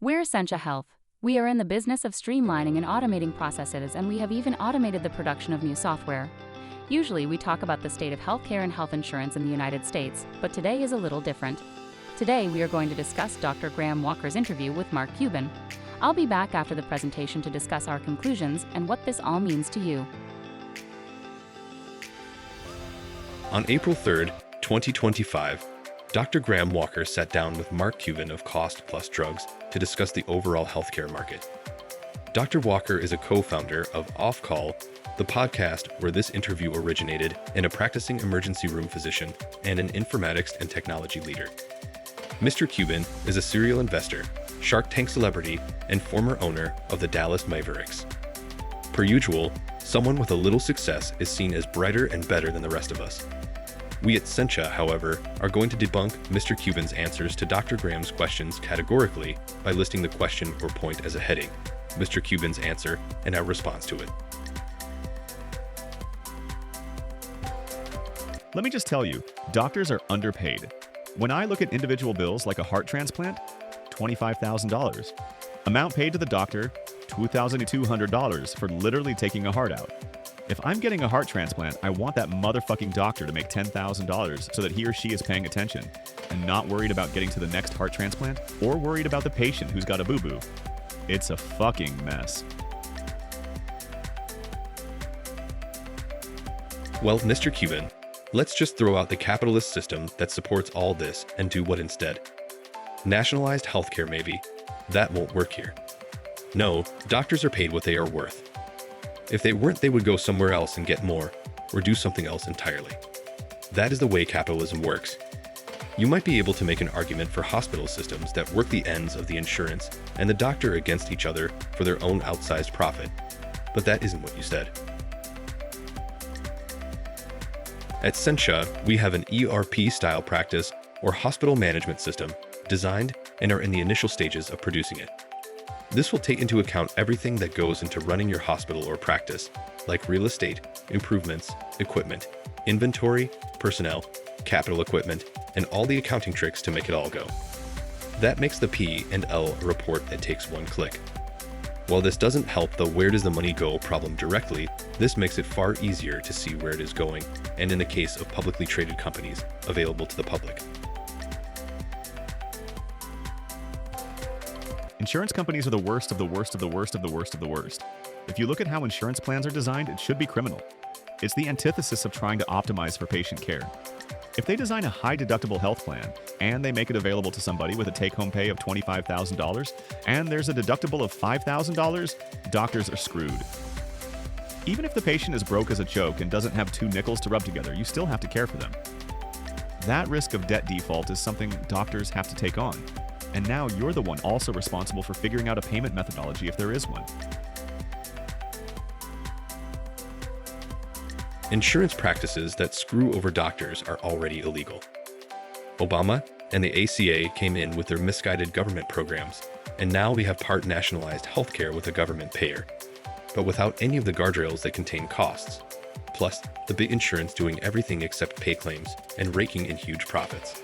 We're Sentia Health. We are in the business of streamlining and automating processes, and we have even automated the production of new software. Usually, we talk about the state of healthcare and health insurance in the United States, but today is a little different. Today, we are going to discuss Dr. Graham Walker's interview with Mark Cuban. I'll be back after the presentation to discuss our conclusions and what this all means to you. On April 3rd, 2025, Dr. Graham Walker sat down with Mark Cuban of Cost Plus Drugs to discuss the overall healthcare market. Dr. Walker is a co-founder of OffCall, the podcast where this interview originated, and a practicing emergency room physician and an informatics and technology leader. Mr. Cuban is a serial investor, Shark Tank celebrity, and former owner of the Dallas Mavericks. Per usual, someone with a little success is seen as brighter and better than the rest of us. We at Sentia, however, are going to debunk Mr. Cuban's answers to Dr. Graham's questions categorically by listing the question or point as a heading, Mr. Cuban's answer, and our response to it. Let me just tell you, doctors are underpaid. When I look at individual bills like a heart transplant, $25,000. Amount paid to the doctor, $2,200 for literally taking a heart out. If I'm getting a heart transplant, I want that motherfucking doctor to make $10,000 so that he or she is paying attention and not worried about getting to the next heart transplant or worried about the patient who's got a boo-boo. It's a fucking mess. Well, Mr. Cuban, let's just throw out the capitalist system that supports all this and do what instead? Nationalized healthcare maybe. That won't work here. No, doctors are paid what they are worth. If they weren't, they would go somewhere else and get more, or do something else entirely. That is the way capitalism works. You might be able to make an argument for hospital systems that work the ends of the insurance and the doctor against each other for their own outsized profit, but that isn't what you said. At Sentia, we have an ERP-style practice or hospital management system designed and are in the initial stages of producing it. This will take into account everything that goes into running your hospital or practice, like real estate, improvements, equipment, inventory, personnel, capital equipment, and all the accounting tricks to make it all go. That makes the P&L a report that takes one click. While this doesn't help the where does the money go problem directly, this makes it far easier to see where it is going, and in the case of publicly traded companies, available to the public. Insurance companies are the worst of the worst of the worst of the worst of the worst. If you look at how insurance plans are designed, it should be criminal. It's the antithesis of trying to optimize for patient care. If they design a high-deductible health plan, and they make it available to somebody with a take-home pay of $25,000, and there's a deductible of $5,000, doctors are screwed. Even if the patient is broke as a joke and doesn't have two nickels to rub together, you still have to care for them. That risk of debt default is something doctors have to take on. And now you're the one also responsible for figuring out a payment methodology if there is one. Insurance practices that screw over doctors are already illegal. Obama and the ACA came in with their misguided government programs, and now we have part nationalized healthcare with a government payer, but without any of the guardrails that contain costs, plus the big insurance doing everything except pay claims and raking in huge profits.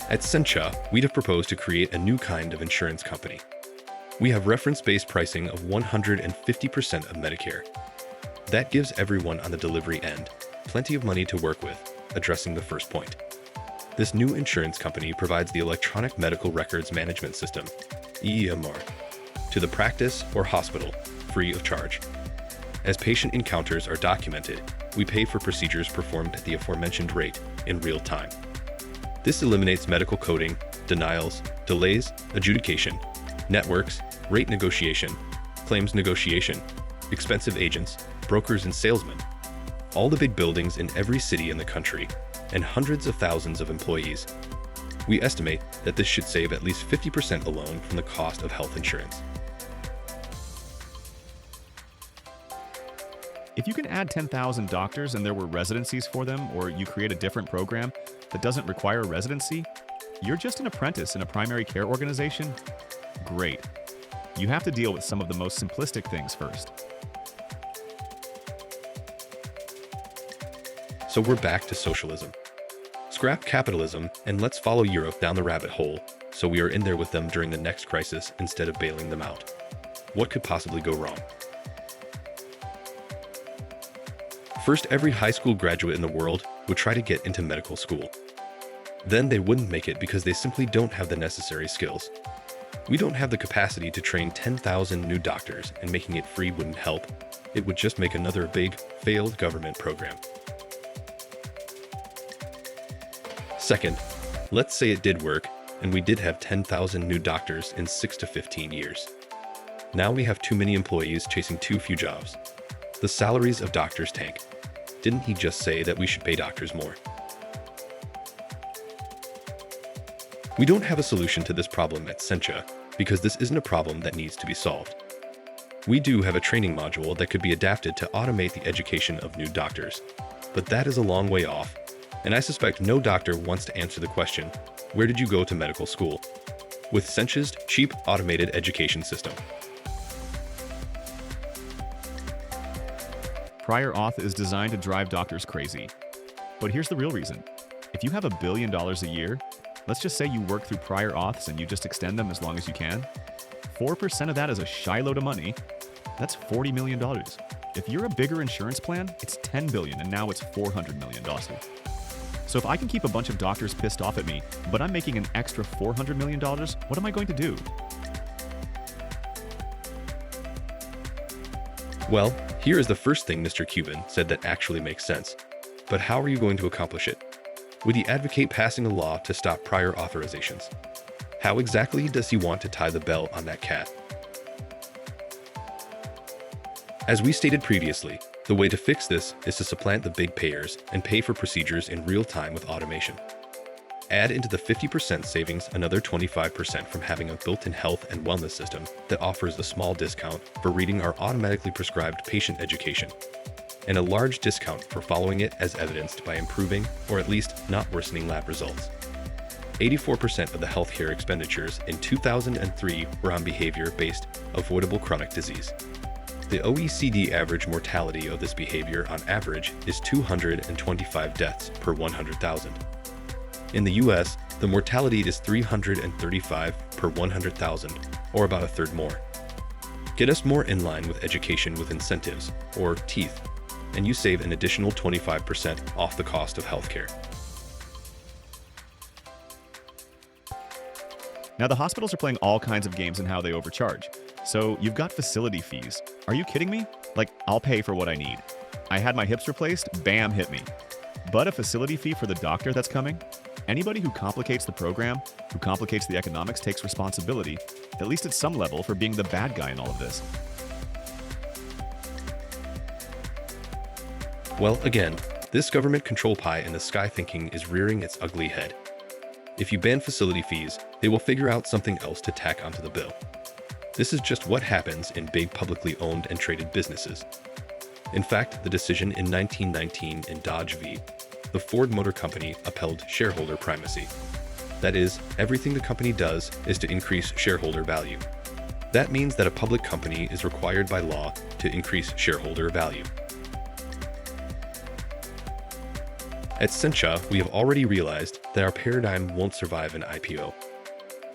At Sentia, we have proposed to create a new kind of insurance company. We have reference-based pricing of 150% of Medicare. That gives everyone on the delivery end plenty of money to work with, addressing the first point. This new insurance company provides the Electronic Medical Records Management System, EMR, to the practice or hospital free of charge. As patient encounters are documented, we pay for procedures performed at the aforementioned rate in real time. This eliminates medical coding, denials, delays, adjudication, networks, rate negotiation, claims negotiation, expensive agents, brokers, and salesmen. All the big buildings in every city in the country, and hundreds of thousands of employees. We estimate that this should save at least 50% alone from the cost of health insurance. If you can add 10,000 doctors and there were residencies for them, or you create a different program that doesn't require residency, you're just an apprentice in a primary care organization? Great. You have to deal with some of the most simplistic things first. So we're back to socialism. Scrap capitalism and let's follow Europe down the rabbit hole so we are in there with them during the next crisis instead of bailing them out. What could possibly go wrong? First, every high school graduate in the world would try to get into medical school. Then they wouldn't make it because they simply don't have the necessary skills. We don't have the capacity to train 10,000 new doctors, and making it free wouldn't help. It would just make another big, failed government program. Second, let's say it did work, and we did have 10,000 new doctors in 6 to 15 years. Now we have too many employees chasing too few jobs. The salaries of doctors tank. Didn't he just say that we should pay doctors more? We don't have a solution to this problem at Sentia because this isn't a problem that needs to be solved. We do have a training module that could be adapted to automate the education of new doctors, but that is a long way off, and I suspect no doctor wants to answer the question, where did you go to medical school? With Sentia's cheap automated education system. Prior auth is designed to drive doctors crazy. But here's the real reason. If you have $1 billion a year, let's just say you work through prior auths and you just extend them as long as you can. 4% of that is a shy load of money. That's $40 million. If you're a bigger insurance plan, it's $10 billion and now it's $400 million. So if I can keep a bunch of doctors pissed off at me, but I'm making an extra $400 million, what am I going to do? Well, here is the first thing Mr. Cuban said that actually makes sense. But how are you going to accomplish it? Would he advocate passing a law to stop prior authorizations? How exactly does he want to tie the bell on that cat? As we stated previously, the way to fix this is to supplant the big payers and pay for procedures in real time with automation. Add into the 50% savings another 25% from having a built-in health and wellness system that offers a small discount for reading our automatically prescribed patient education, and a large discount for following it as evidenced by improving or at least not worsening lab results. 84% of the healthcare expenditures in 2003 were on behavior-based, avoidable chronic disease. The OECD average mortality of this behavior on average is 225 deaths per 100,000. In the US, the mortality is 335 per 100,000, or about a third more. Get us more in line with education with incentives, or teeth, and you save an additional 25% off the cost of healthcare. Now the hospitals are playing all kinds of games in how they overcharge. So you've got facility fees. Are you kidding me? Like, I'll pay for what I need. I had my hips replaced, bam, hit me. But a facility fee for the doctor that's coming? Anybody who complicates the program, who complicates the economics, takes responsibility, at least at some level, for being the bad guy in all of this. Well, again, this government control pie in the sky thinking is rearing its ugly head. If you ban facility fees, they will figure out something else to tack onto the bill. This is just what happens in big publicly owned and traded businesses. In fact, the decision in 1919 in Dodge v. the Ford Motor Company upheld shareholder primacy. That is, everything the company does is to increase shareholder value. That means that a public company is required by law to increase shareholder value. At Sentia, we have already realized that our paradigm won't survive an IPO.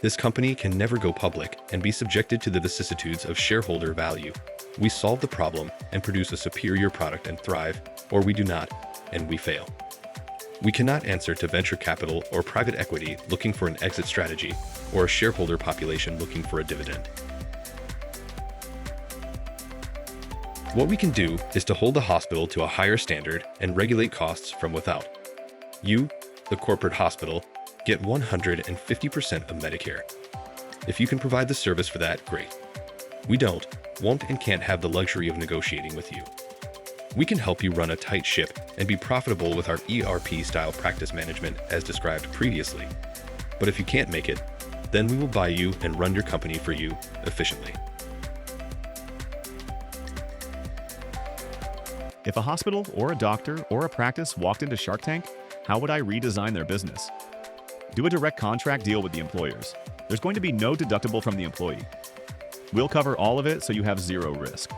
This company can never go public and be subjected to the vicissitudes of shareholder value. We solve the problem and produce a superior product and thrive, or we do not, and we fail. We cannot answer to venture capital or private equity looking for an exit strategy, or a shareholder population looking for a dividend. What we can do is to hold the hospital to a higher standard and regulate costs from without. You, the corporate hospital, get 150% of Medicare. If you can provide the service for that, great. We don't, won't, and can't have the luxury of negotiating with you. We can help you run a tight ship and be profitable with our ERP-style practice management as described previously. But if you can't make it, then we will buy you and run your company for you efficiently. If a hospital or a doctor or a practice walked into Shark Tank, how would I redesign their business? Do a direct contract deal with the employers. There's going to be no deductible from the employee. We'll cover all of it so you have zero risk.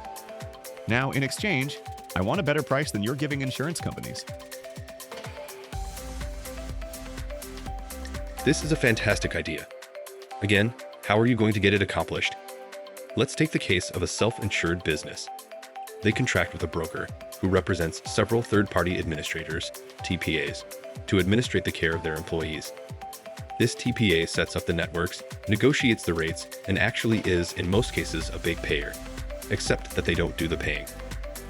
Now, in exchange, I want a better price than you're giving insurance companies. This is a fantastic idea. Again, how are you going to get it accomplished? Let's take the case of a self-insured business. They contract with a broker who represents several third-party administrators, TPAs, to administrate the care of their employees. This TPA sets up the networks, negotiates the rates, and actually is, in most cases, a big payer, except that they don't do the paying.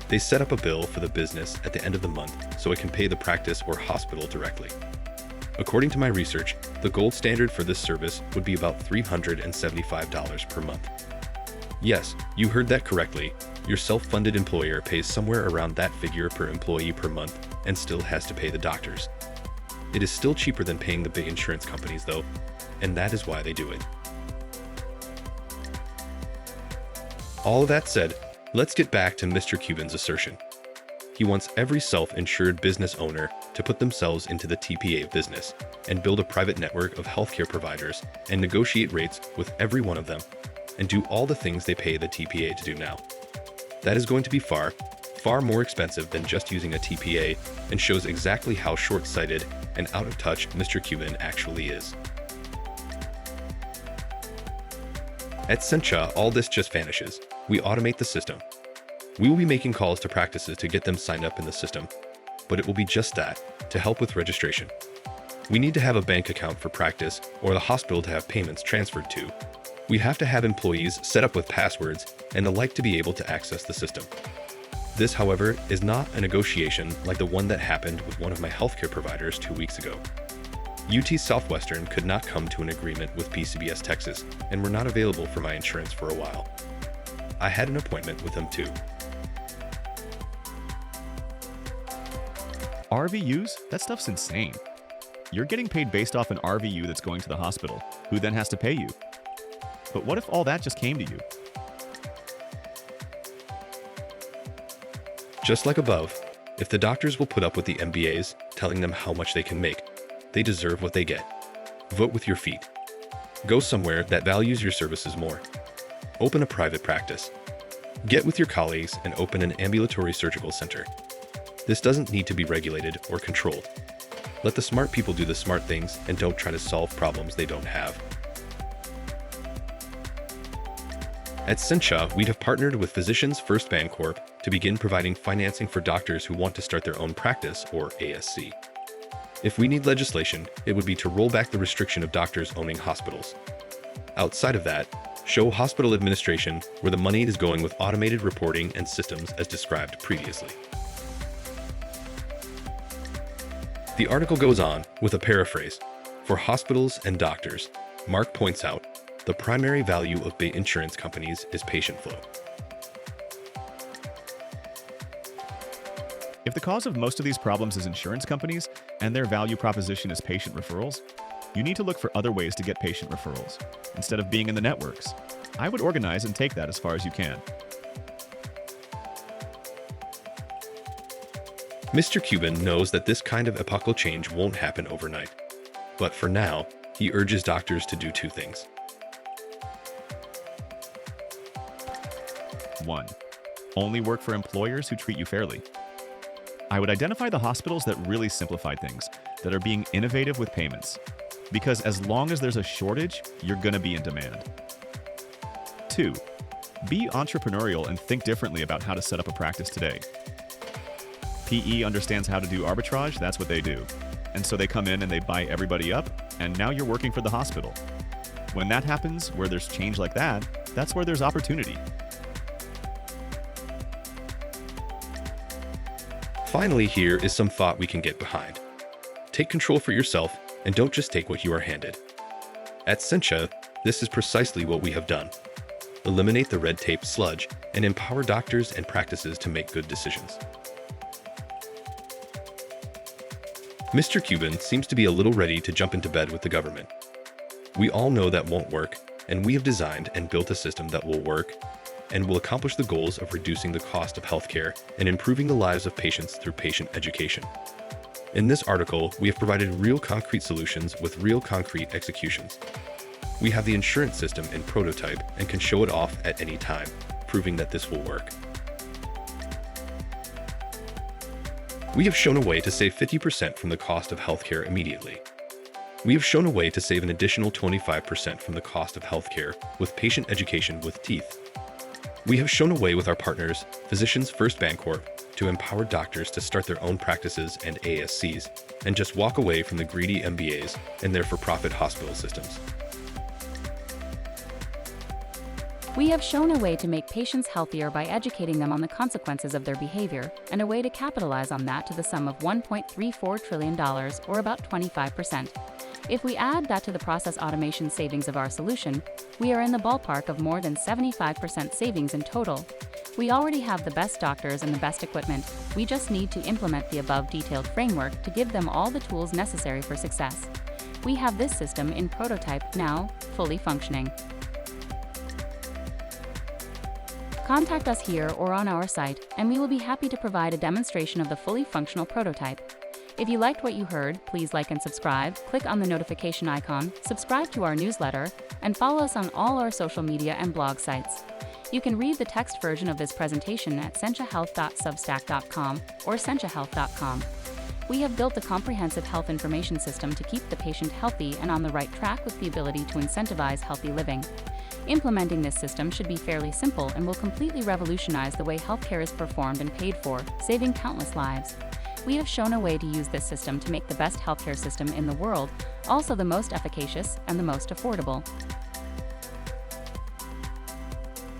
They set up a bill for the business at the end of the month so it can pay the practice or hospital directly. According to my research, the gold standard for this service would be about $375 per month. Yes, you heard that correctly. Your self-funded employer pays somewhere around that figure per employee per month and still has to pay the doctors. It is still cheaper than paying the big insurance companies though, and that is why they do it. All of that said, let's get back to Mr. Cuban's assertion. He wants every self-insured business owner to put themselves into the TPA business and build a private network of healthcare providers and negotiate rates with every one of them and do all the things they pay the TPA to do now. That is going to be far more expensive than just using a TPA and shows exactly how short-sighted and out of touch Mr. Cuban actually is. At Sentia, all this just vanishes. We automate the system. We will be making calls to practices to get them signed up in the system, but it will be just that, to help with registration. We need to have a bank account for practice or the hospital to have payments transferred to. We have to have employees set up with passwords and the like to be able to access the system. This, however, is not a negotiation like the one that happened with one of my healthcare providers 2 weeks ago. UT Southwestern could not come to an agreement with PCBS Texas and were not available for my insurance for a while. I had an appointment with them too. RVUs? That stuff's insane. You're getting paid based off an RVU that's going to the hospital, who then has to pay you. But what if all that just came to you? Just like above, if the doctors will put up with the MBAs telling them how much they can make, they deserve what they get. Vote with your feet. Go somewhere that values your services more. Open a private practice. Get with your colleagues and open an ambulatory surgical center. This doesn't need to be regulated or controlled. Let the smart people do the smart things and don't try to solve problems they don't have. At Sentia, we have partnered with Physicians First Bancorp to begin providing financing for doctors who want to start their own practice, or ASC. If we need legislation, it would be to roll back the restriction of doctors owning hospitals. Outside of that, show hospital administration where the money is going with automated reporting and systems as described previously. The article goes on with a paraphrase. For hospitals and doctors, Mark points out, the primary value of big insurance companies is patient flow. If the cause of most of these problems is insurance companies and their value proposition is patient referrals, you need to look for other ways to get patient referrals, instead of being in the networks. I would organize and take that as far as you can. Mr. Cuban knows that this kind of epochal change won't happen overnight. But for now, he urges doctors to do two things. 1. Only work for employers who treat you fairly. I would identify the hospitals that really simplify things, that are being innovative with payments. Because as long as there's a shortage, you're going to be in demand. 2. Be entrepreneurial and think differently about how to set up a practice today. PE understands how to do arbitrage, that's what they do. And so they come in and they buy everybody up, and now you're working for the hospital. When that happens, where there's change like that, that's where there's opportunity. Finally, here is some thought we can get behind. Take control for yourself and don't just take what you are handed. At Sentia, this is precisely what we have done. Eliminate the red tape sludge and empower doctors and practices to make good decisions. Mr. Cuban seems to be a little ready to jump into bed with the government. We all know that won't work, and we have designed and built a system that will work and will accomplish the goals of reducing the cost of healthcare and improving the lives of patients through patient education. In this article, we have provided real concrete solutions with real concrete executions. We have the insurance system in prototype and can show it off at any time, proving that this will work. We have shown a way to save 50% from the cost of healthcare immediately. We have shown a way to save an additional 25% from the cost of healthcare with patient education with teeth. We have shown a way with our partners, Physicians First Bancorp, to empower doctors to start their own practices and ASCs, and just walk away from the greedy MBAs and their for-profit hospital systems. We have shown a way to make patients healthier by educating them on the consequences of their behavior, and a way to capitalize on that to the sum of $1.34 trillion, or about 25%. If we add that to the process automation savings of our solution, we are in the ballpark of more than 75% savings in total. We already have the best doctors and the best equipment. We just need to implement the above detailed framework to give them all the tools necessary for success. We have this system in prototype now, fully functioning. Contact us here or on our site, and we will be happy to provide a demonstration of the fully functional prototype. If you liked what you heard, please like and subscribe, click on the notification icon, subscribe to our newsletter, and follow us on all our social media and blog sites. You can read the text version of this presentation at sentiahealth.substack.com or sentiahealth.com. We have built a comprehensive health information system to keep the patient healthy and on the right track with the ability to incentivize healthy living. Implementing this system should be fairly simple and will completely revolutionize the way healthcare is performed and paid for, saving countless lives. We have shown a way to use this system to make the best healthcare system in the world, also the most efficacious and the most affordable.